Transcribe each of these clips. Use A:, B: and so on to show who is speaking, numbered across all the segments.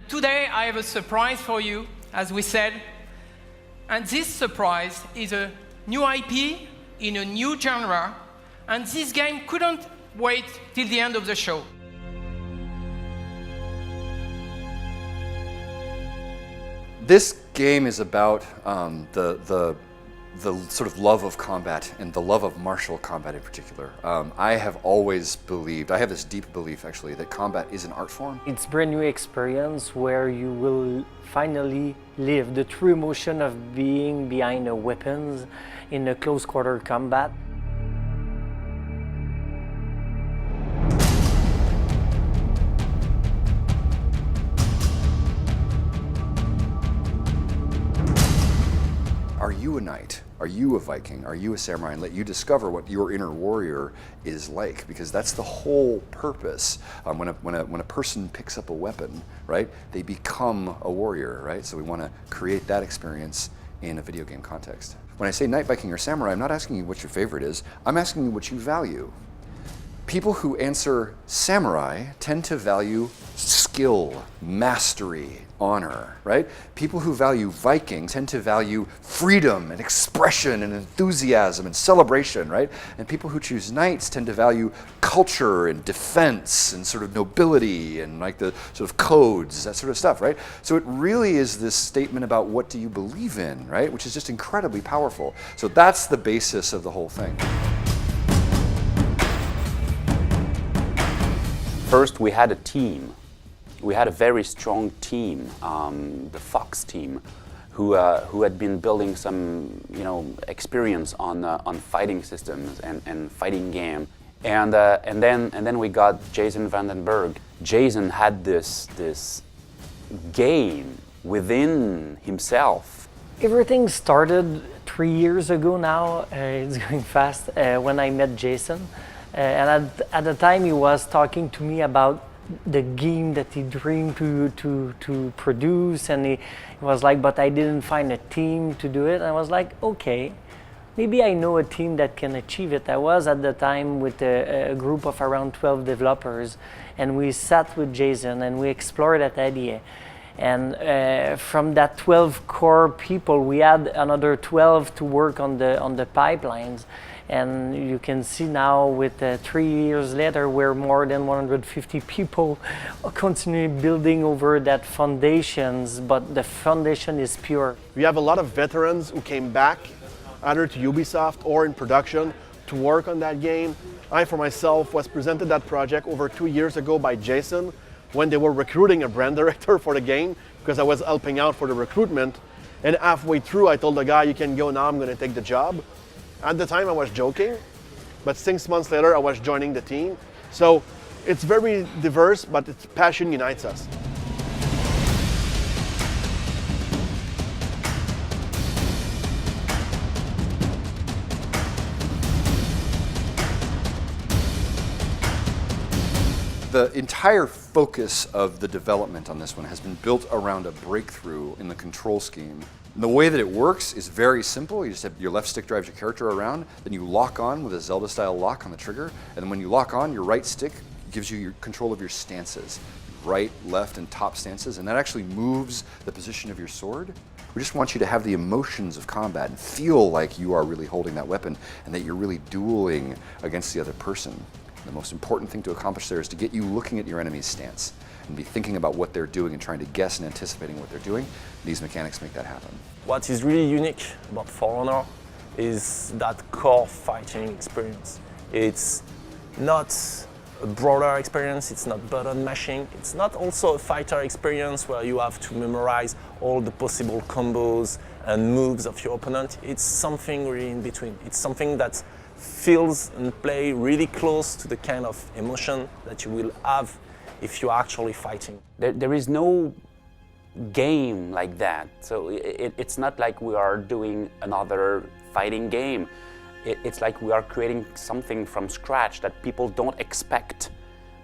A: Today I have a surprise for you, as we said, and this surprise is a new IP in a new genre, and this game couldn't wait till the end of the show.
B: This game is about the sort of love of combat and the love of martial combat in particular. I have always believed, I have this deep belief actually, that combat is an art form.
C: It's a brand new experience where you will finally live the true emotion of being behind the weapons in a close quarter combat.
B: Are you a knight? Are you a Viking? Are you a samurai? And let you discover what your inner warrior is like, because that's the whole purpose. When a person picks up a weapon, right, they become a warrior, right? So we want to create that experience in a video game context. When I say knight, Viking, or samurai, I'm not asking you what your favorite is. I'm asking you what you value. People who answer samurai tend to value skill, mastery, honor, right? People who value Viking tend to value freedom and expression and enthusiasm and celebration, right? And people who choose knights tend to value culture and defense and sort of nobility and like the sort of codes, that sort of stuff, right? So it really is this statement about what do you believe in, right? Which is just incredibly powerful. So that's the basis of the whole thing.
D: First, we had a team. We had a very strong team, the Fox team, who had been building some, experience on fighting systems and fighting game. And then we got Jason Vandenberg. Jason had this game within himself.
C: Everything started 3 years ago now. It's going fast. When I met Jason. And at the time he was talking to me about the game that he dreamed to produce, and he was like, but I didn't find a team to do it. And I was like, okay, maybe I know a team that can achieve it. I was at the time with a group of around 12 developers, and we sat with Jason and we explored that idea. And from that 12 core people, we had another 12 to work on the pipelines. And you can see now with 3 years later, we're more than 150 people continuing building over that foundations, but the foundation is pure.
E: We have a lot of veterans who came back either to Ubisoft or in production to work on that game. I, for myself, was presented that project over 2 years ago by Jason when they were recruiting a brand director for the game, because I was helping out for the recruitment. And halfway through, I told the guy, you can go now, I'm going to take the job. At the time I was joking, but 6 months later I was joining the team. So it's very diverse, but its passion unites us.
B: The entire focus of the development on this one has been built around a breakthrough in the control scheme. And the way that it works is very simple. You just have your left stick drives your character around, then you lock on with a Zelda-style lock on the trigger, and then when you lock on, your right stick gives you your control of your stances. Right, left, and top stances, and that actually moves the position of your sword. We just want you to have the emotions of combat and feel like you are really holding that weapon and that you're really dueling against the other person. The most important thing to accomplish there is to get you looking at your enemy's stance and be thinking about what they're doing and trying to guess and anticipating what they're doing. These mechanics make that happen.
F: What is really unique about For Honor is that core fighting experience. It's not a broader experience, it's not button mashing, it's not also a fighter experience where you have to memorize all the possible combos and moves of your opponent. It's something really in between. It's something that feels and play really close to the kind of emotion that you will have if you're actually fighting.
D: There is no game like that, so it's not like we are doing another fighting game. It's like we are creating something from scratch that people don't expect,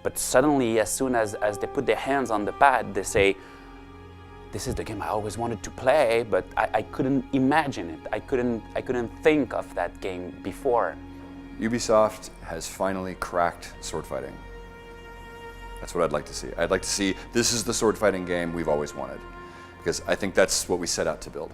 D: but suddenly as soon as they put their hands on the pad, they say, this is the game I always wanted to play, but I couldn't imagine it. I couldn't think of that game before.
B: Ubisoft has finally cracked sword fighting. That's what I'd like to see. I'd like to see this is the sword fighting game we've always wanted, because I think that's what we set out to build.